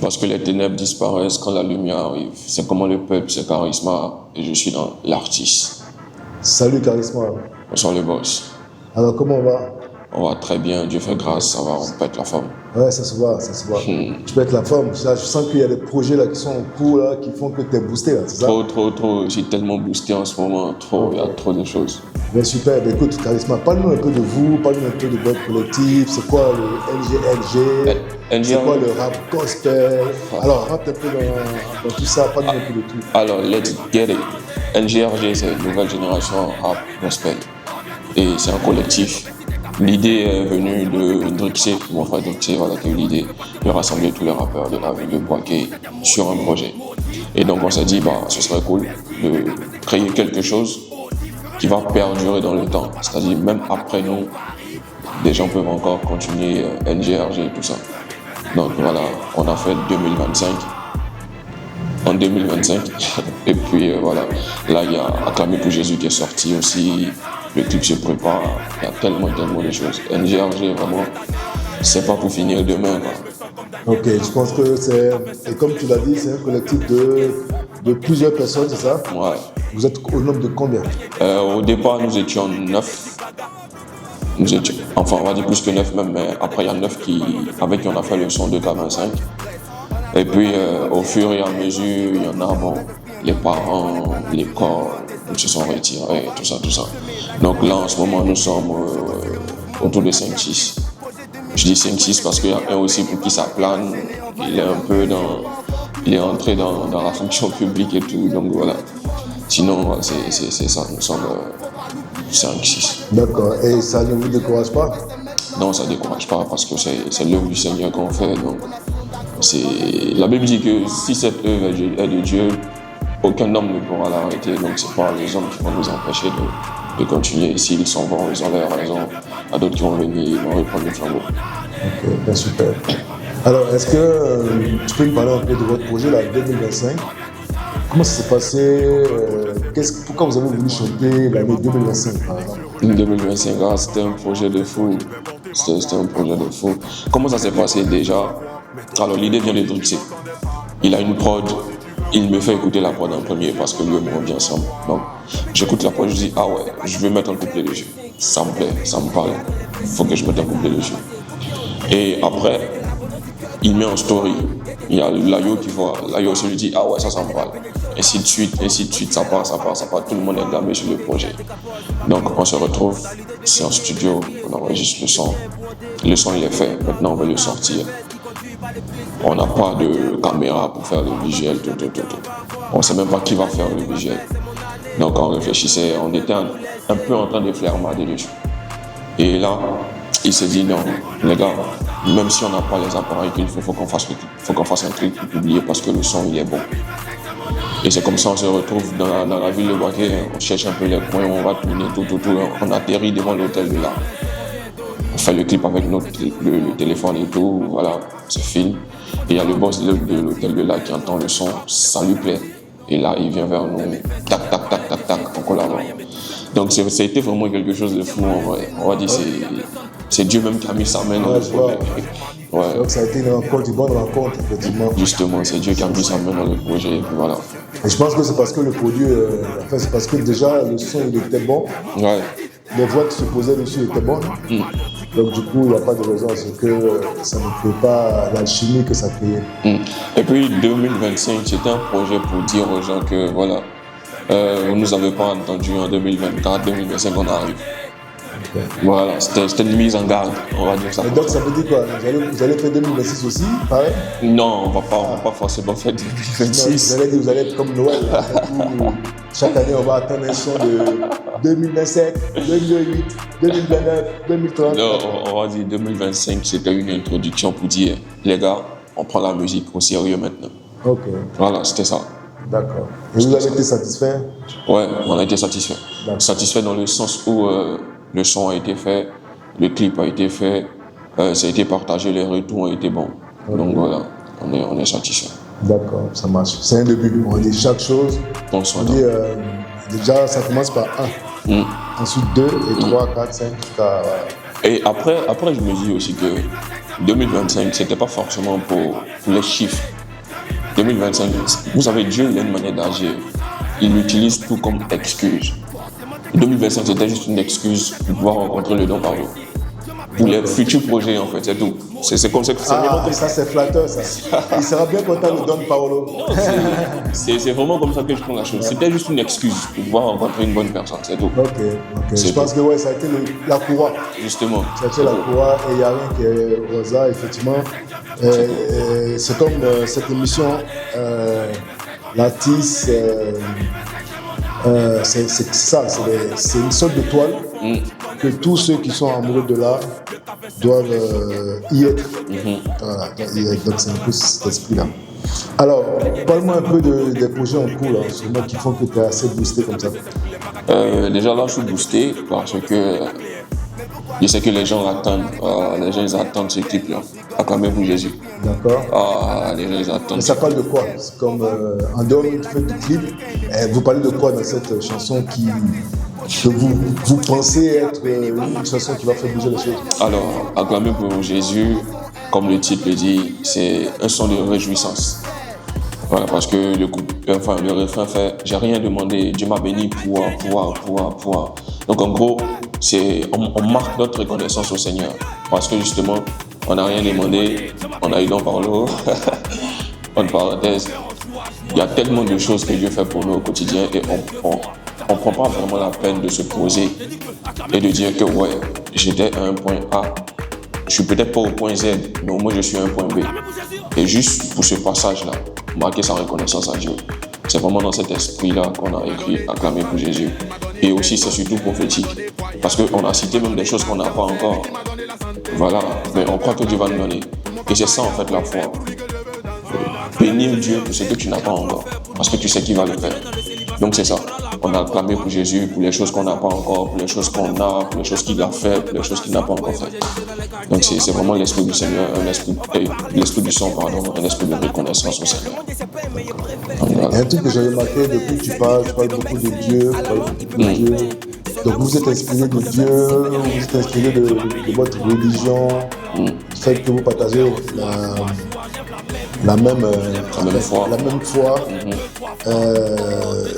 Parce que les ténèbres disparaissent quand la lumière arrive. C'est comment le peuple, c'est Charisma, et je suis dans l'artiste. Salut Charisma. Bonsoir le boss. Alors comment on va? On va très bien, Dieu fait grâce, ça va, on pète la forme. Ouais, ça se voit, ça se voit. Tu peux être la forme. Là, je sens qu'il y a des projets là qui sont en cours là, qui font que tu es boosté là, c'est ça? Trop. J'ai tellement boosté en ce moment, il y a trop de choses. Bien super. Ben, écoute, Charisma, parle-nous un peu de vous, parle-nous un peu de votre collectif. C'est quoi le LGLG? C'est quoi le rap gospel? Alors, rentre un peu dans tout ça, parle-nous un peu de tout. Alors, let's get it. NGRG, c'est une nouvelle génération rap gospel. Et c'est un collectif. L'idée est venue de Drixé, mon frère Drixé, voilà, qui a eu l'idée de rassembler tous les rappeurs de la ville de Boaké sur un projet. Et donc on s'est dit, ce serait cool de créer quelque chose qui va perdurer dans le temps. C'est-à-dire même après nous, des gens peuvent encore continuer NGRG et tout ça. Donc voilà, on a fait 2025. En 2025. Et puis voilà, là il y a Acclamé pour Jésus qui est sorti aussi. Le clip se prépare, il y a tellement de choses. NGRG, vraiment, c'est pas pour finir demain, quoi. Ok, je pense que c'est, et comme tu l'as dit, c'est un collectif de plusieurs personnes, c'est ça? Ouais. Vous êtes au nombre de combien? Au départ, nous étions 9. Enfin, on va dire plus que 9 même, mais après il y a 9 avec qui on a fait le son de K25. Et puis, au fur et à mesure, il y en a, les parents, l'école, ils se sont retirés, tout ça. Donc là, en ce moment, nous sommes autour de 5-6. Je dis 5-6 parce qu'il y a un aussi pour qui ça plane. Il est entré dans la fonction publique et tout, donc voilà. Sinon, c'est ça, nous sommes 5-6. D'accord, et ça ne vous décourage pas? Non, ça ne décourage pas parce que c'est l'œuvre du Seigneur qu'on fait, donc... La Bible dit que si cette œuvre est de Dieu, aucun homme ne pourra l'arrêter. Donc c'est pas les hommes qui vont nous empêcher de continuer. S'ils s'en vont, ils ont leur raison. Il y a d'autres qui vont venir, ils vont reprendre le flambeau. Ok, bien super. Alors, est-ce que tu peux me parler un peu de votre projet, là, 2025? Comment ça s'est passé? Pourquoi vous avez voulu chanter l'année 2025, par exemple? 2025, c'était un projet de fou. C'était un projet de fou. Comment ça s'est passé déjà? Alors l'idée vient de Drixé. Il a une prod, il me fait écouter la prod en premier parce que lui et moi on vient ensemble. Donc j'écoute la prod, je dis je vais mettre un couplet dessus. Ça me plaît, ça me parle. Il faut que je mette un couplet dessus. Et après, il met en story. Il y a Layo qui voit. Layo aussi lui dit ça me parle. Ainsi de suite, ça part. Tout le monde est gamé sur le projet. Donc on se retrouve, c'est en studio, on enregistre le son. Le son il est fait, maintenant on va le sortir. On n'a pas de caméra pour faire le visuel, tout. On ne sait même pas qui va faire le visuel. Donc on réfléchissait, on était un peu en train de flermader dessus. Et là, il s'est dit non, les gars, même si on n'a pas les appareils qu'il faut qu'on fasse le clip. Faut qu'on fasse un clip pour publier parce que le son il est bon. Et c'est comme ça on se retrouve dans la ville de Boaké, on cherche un peu les coins, on va tourner tout. On atterrit devant l'hôtel de là. On fait le clip avec le téléphone et tout, voilà, on se filme. Et il y a le boss de l'hôtel de là qui entend le son, ça lui plaît. Et là, il vient vers nous, tac, on collabore. Donc c'était vraiment quelque chose de fou en vrai. On va dire c'est Dieu même qui a mis sa main dans le projet. Ouais. Donc ça a été une bonne rencontre, effectivement. Justement, c'est Dieu qui a mis sa main dans le projet, et puis voilà. Et je pense que c'est parce que le produit, c'est parce que déjà le son il était bon. Ouais. Les voix qui se posaient dessus étaient bonnes. Donc du coup, il n'y a pas de raison à ce que ça ne crée pas l'alchimie que ça créait. Et puis 2025, c'était un projet pour dire aux gens que voilà, vous ne nous avez pas entendu en 2024, 2025 on arrive. Okay. Voilà, c'était une mise en garde, on va dire ça. Et donc ça veut dire quoi? Vous allez faire 2026 aussi, pareil? Non, on va pas forcément faire 2026. Non, vous allez être comme Noël. Chaque année, on va attendre un son de 2027, 2028, 2029, 2030. Non, on va dire 2025, c'était une introduction pour dire, les gars, on prend la musique au sérieux maintenant. Ok. Voilà, c'était ça. D'accord. Et vous avez été satisfait? Ouais, on a été satisfait. Satisfait dans le sens où le son a été fait, le clip a été fait, ça a été partagé, les retours ont été bons. Okay. Donc voilà, on est satisfait. D'accord, ça marche. C'est un début. On dit chaque chose. On dit déjà, ça commence par 1. Ensuite 2 et 3, 4, 5, jusqu'à... Et après, je me dis aussi que 2025, c'était pas forcément pour les chiffres. 2025, vous savez, Dieu, il a une manière d'agir. Il utilise tout comme excuse. 2025, c'était juste une excuse pour pouvoir rencontrer le don par l'eau. Pour les futurs projets, en fait, c'est tout. C'est comme ça que c'est vraiment comme ça, c'est flatteur, ça. Il sera bien content de Don Paolo. C'est vraiment comme ça que je prends la chose. C'était juste une excuse pour pouvoir rencontrer une bonne personne, c'est tout. Ok. Je pense que ouais, ça a été la courroie. Justement. Ça a été la courroie et il n'y a rien qui est Rosa, effectivement. C'est comme cette émission, l'artiste, c'est ça, c'est une sorte de toile que tous ceux qui sont amoureux de l'art doivent y être. Voilà, donc c'est un peu cet esprit-là. Alors, parle-moi un peu des projets en cours, là, sûrement qui font que tu es assez boosté comme ça. Déjà là, je suis boosté parce que je sais que les gens attendent, ils attendent ce clip-là, Acclamer pour Jésus. D'accord. Les gens ils attendent. Mais ça parle de quoi? C'est comme en dehors du fait du clip, vous parlez de quoi dans cette chanson que vous pensez être une chanson qui va faire bouger les choses? Alors, Acclamer pour Jésus, comme le titre le dit, c'est un son de réjouissance. Voilà, parce que le refrain fait « J'ai rien demandé, Dieu m'a béni pour. » Donc en gros, on marque notre reconnaissance au Seigneur. Parce que justement, on n'a rien demandé, on a eu don par l'eau. En parenthèse, il y a tellement de choses que Dieu fait pour nous au quotidien et on prend pas vraiment la peine de se poser et de dire que ouais, j'étais à un point A. Je suis peut-être pas au point Z, mais au moins je suis à un point B. Et juste pour ce passage-là, marquer sa reconnaissance à Dieu. C'est vraiment dans cet esprit-là qu'on a écrit Acclamer pour Jésus. Et aussi, c'est surtout prophétique. Parce qu'on a cité même des choses qu'on n'a pas encore. Voilà, mais on croit que Dieu va nous donner. Et c'est ça en fait la foi. Bénir Dieu pour ce que tu n'as pas encore. Parce que tu sais qu'il va le faire. Donc c'est ça. On a acclamé pour Jésus, pour les choses qu'on n'a pas encore, pour les choses qu'on a, pour les choses qu'il a fait, pour les choses qu'il n'a pas encore fait. Donc c'est vraiment l'esprit du Seigneur, l'esprit du sang, pardon, un esprit de reconnaissance au Seigneur. Il y a un truc que j'ai remarqué depuis que tu parles beaucoup de Dieu, Dieu. Donc vous êtes inspiré de Dieu, vous êtes inspiré de votre religion, du fait que vous partagez la même foi.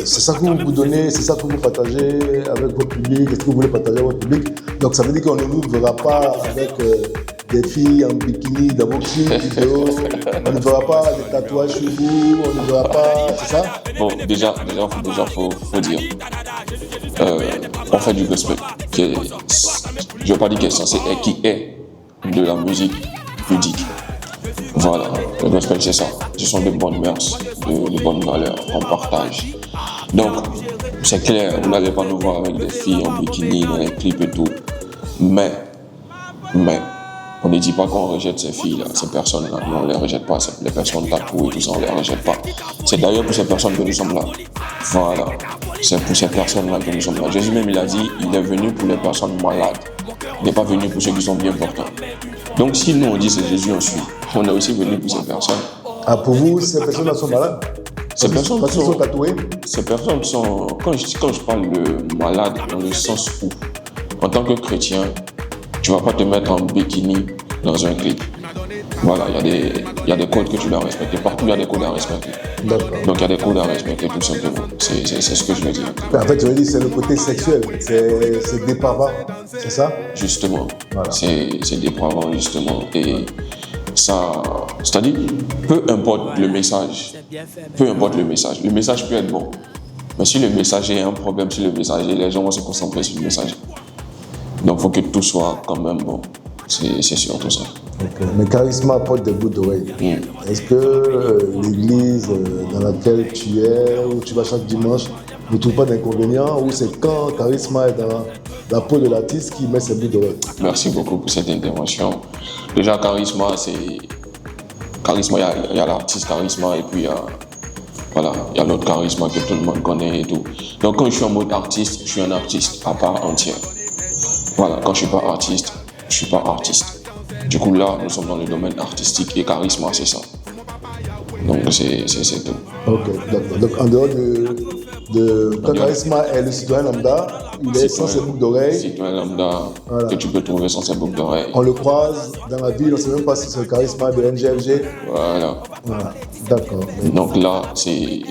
C'est ça que vous donnez, c'est ça que vous partagez avec votre public, c'est ce que vous voulez partager avec votre public. Donc ça veut dire qu'on ne vous verra pas avec des filles en bikini dans vos clips vidéo, on ne verra pas des tatouages sur vous, on ne verra pas, c'est ça? Bon, déjà, faut dire. On fait du gospel, je ne veux pas dire qu'il est censé être, qui est de la musique ludique. Voilà, le gospel c'est ça. Ce sont de bonnes mœurs, de bonnes valeurs qu'on partage. Donc, c'est clair, vous n'allez pas nous voir avec des filles en bikini dans les clips et tout. Mais, on ne dit pas qu'on rejette ces filles-là, ces personnes-là. Non, on ne les rejette pas, les personnes tatouées, tout ça, on ne les rejette pas. C'est d'ailleurs pour ces personnes que nous sommes là. Voilà, c'est pour ces personnes-là que nous sommes là. Jésus même, il a dit, il est venu pour les personnes malades. Il n'est pas venu pour ceux qui sont bien portants. Donc si nous on dit c'est Jésus, on suit. On est aussi venu pour ces personnes. Ah, pour vous, ces personnes-là sont malades? Ces personnes parce qu'ils sont tatouées? Ces personnes sont, quand je parle de malade, dans le sens où, en tant que chrétien, tu ne vas pas te mettre en bikini dans un clip. Voilà, il y a des codes que tu dois respecter. Partout, il y a des codes à respecter. D'accord. Donc, il y a des codes à respecter, tout simplement. C'est ce que je veux dire. En fait, tu veux dire, c'est le côté sexuel. C'est dépravant, c'est ça? Justement. Voilà. C'est dépravant, justement. Et ça, c'est-à-dire, peu importe le message, le message peut être bon. Mais si le messager a un problème, si le messager, les gens vont se concentrer sur le message. Donc, il faut que tout soit quand même bon. C'est surtout ça. Okay. Mais Charisma apporte des bouts d'oreilles. Est-ce que l'église dans laquelle tu es, où tu vas chaque dimanche, ne trouve pas d'inconvénients, ou c'est quand Charisma est dans la peau de l'artiste qui met ses bouts d'oreilles? Merci beaucoup pour cette intervention. Déjà, Charisma, il y a l'artiste Charisma et puis il y a l'autre Charisma que tout le monde connaît et tout. Donc quand je suis en mode artiste, je suis un artiste à part entière. Voilà, quand je ne suis pas artiste, je ne suis pas artiste. Du coup là, nous sommes dans le domaine artistique et Charisma, c'est ça. Donc c'est tout. Ok, d'accord. Donc en dehors de quand Charisma est le citoyen lambda, il est sans ses boucles d'oreilles. Citoyen lambda que tu peux trouver sans ses boucles d'oreilles. On le croise dans la ville, on ne sait même pas si c'est le charisme de NGLG. Voilà. D'accord. Donc là, c'est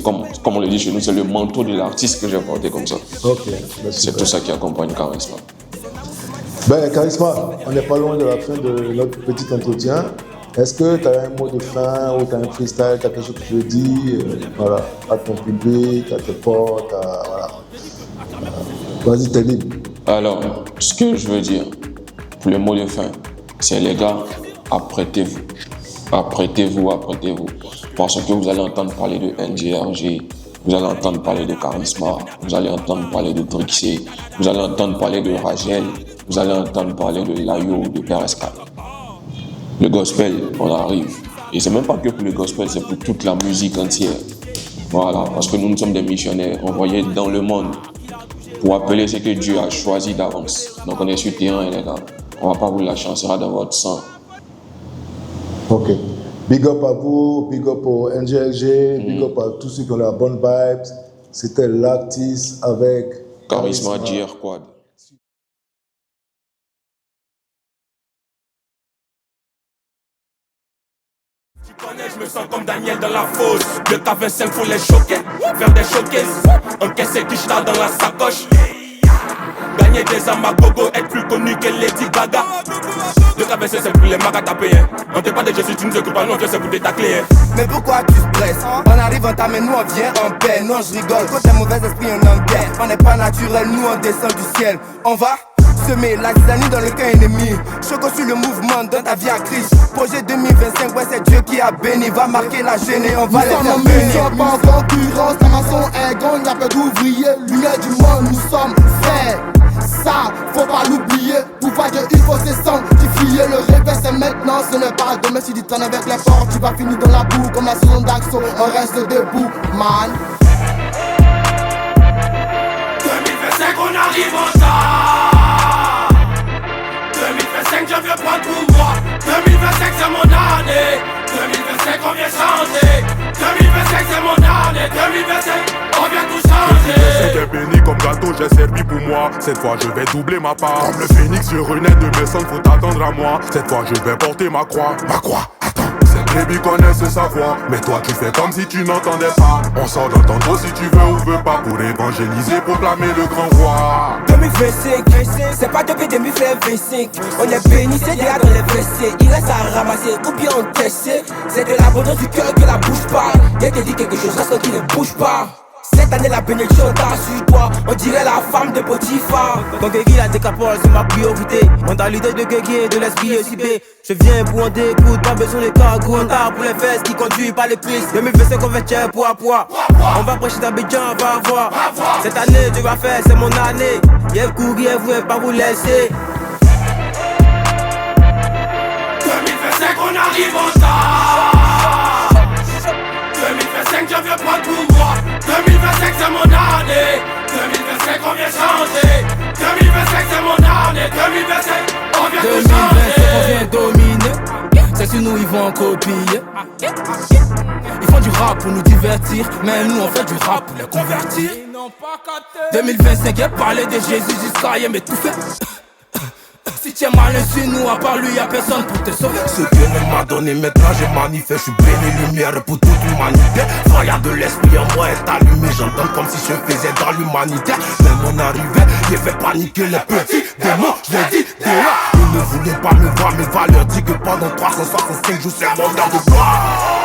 comme on le dit chez nous, c'est le manteau de l'artiste que j'ai porté comme ça. Ok. C'est tout ça qui accompagne Charisma. Ben, Charisma, on n'est pas loin de la fin de notre petit entretien. Est-ce que tu as un mot de fin ou tu as un freestyle, tu as quelque chose que tu veux dire à ton public, à tes potes, vas-y, t'es libre. Alors, ce que je veux dire, le mot de fin, c'est les gars, apprêtez-vous. Apprêtez-vous. Parce que vous allez entendre parler de NGRG, vous allez entendre parler de Charisma, vous allez entendre parler de Drixé, vous allez entendre parler de Ragel, vous allez entendre parler de Layo, de PRSK. Le gospel, on arrive. Et c'est même pas que pour le gospel, c'est pour toute la musique entière. Voilà, parce que nous sommes des missionnaires envoyés dans le monde pour appeler ce que Dieu a choisi d'avance. Donc on est sur le terrain, les gars. On va pas vous lâcher, on sera dans votre sang. Ok. Big up à vous, big up au NGLG, big up à tous ceux qui ont la bonne vibes. C'était l'artiste avec Charisma JR Quad. Je me sens comme Daniel dans la fosse. Le K25 faut les choquer, faire des showcases. Encaisser Kishta dans la sacoche. Gagner des armes à gogo, être plus connu que Lady Gaga. Le K25 c'est pour les magas taper. On t'est pas des gestes, tu nous écoutes pas, non, c'est pour détacler. Mais pourquoi tu stresses? On arrive en temps, mais nous on vient en paix. Non, je rigole, quand t'es mauvais esprit, on en guerre. On n'est pas naturel, nous on descend du ciel. On va semer la zizanie dans le camp ennemi. Choco sur le mouvement dans ta vie à Christ. Projet 2025, ouais c'est Dieu qui a béni. Va marquer la gênée, on va les faire bénir. Pas en concurrence, la maçon est grande, y'a peu d'ouvriers. Lumière du monde, nous sommes frères. Ça, faut pas l'oublier. Pouvoir Dieu, il faut se sanctifier. Le réveil c'est maintenant, ce n'est pas demain. Si tu traînes avec les forts, tu vas finir dans la boue. Comme la saison d'Axo, on reste debout, man. 2025 on arrive en retard. 2025 je veux prendre pour moi. 2025 c'est mon année. 2025 on vient changer. 2025 c'est mon année. 2025 on vient tout changer. C'était béni comme gâteau, j'ai servi pour moi. Cette fois je vais doubler ma part. Comme le phénix je renais de mes cendres, faut t'attendre à moi. Cette fois je vais porter ma croix. Ma croix, attends. Cette baby connaît ce savoir. Mais toi tu fais comme si tu n'entendais pas. On sort dans ton dos si tu veux ou veux pas. Pour évangéliser, pour proclamer le grand roi. 2025, c'est pas depuis 2025. On est béni, c'est déjà dans les WC. Il reste à ramasser ou bien encaisser. C'est de l'abondance du cœur que la bouche parle. Dès que tu dis quelque chose, reste qu'il ne bouge pas. Cette année la bénédiction t'a sur toi. On dirait la femme de Potiphar. Quand Guégui la décapole, c'est ma priorité. Mentalité de Guégui et de l'esprit aussi B. Je viens pour en découte, pas besoin de cargo. On tard pour les fesses qui conduisent pas les cuisses. 2025 on va tirer poids à poids. On va prêcher d'Abidjan, on va voir. Cette année tu vas faire, c'est mon année. Y'a courir, vous ne pas vous laisser. 2025 on arrive en retard. 2025 je veux prendre pour moi. 2025 c'est mon année. 2025 on vient changer. 2025 c'est mon année. 2025 on vient tout 2025 changer. on vient dominer. C'est sur nous ils vont en copier. Ils font du rap pour nous divertir, mais nous on fait du rap pour les convertir. 2025 y'a parlé de Jésus jusqu'à y mais tout fait. Si tu es malin sur nous, à part lui, y'a personne pour te sauver. Ce Dieu m'a donné maintenant, je manifeste. Je suis béni, lumière pour toute l'humanité. Quand y'a de l'esprit en moi est allumé, j'entends comme si je faisais dans l'humanité. Mais mon arrivée, j'ai fait paniquer les petits démons. Je l'ai dit dehors. Ils ne voulaient pas me voir, mes valeurs dit que pendant 365 jours, c'est mon heure de gloire.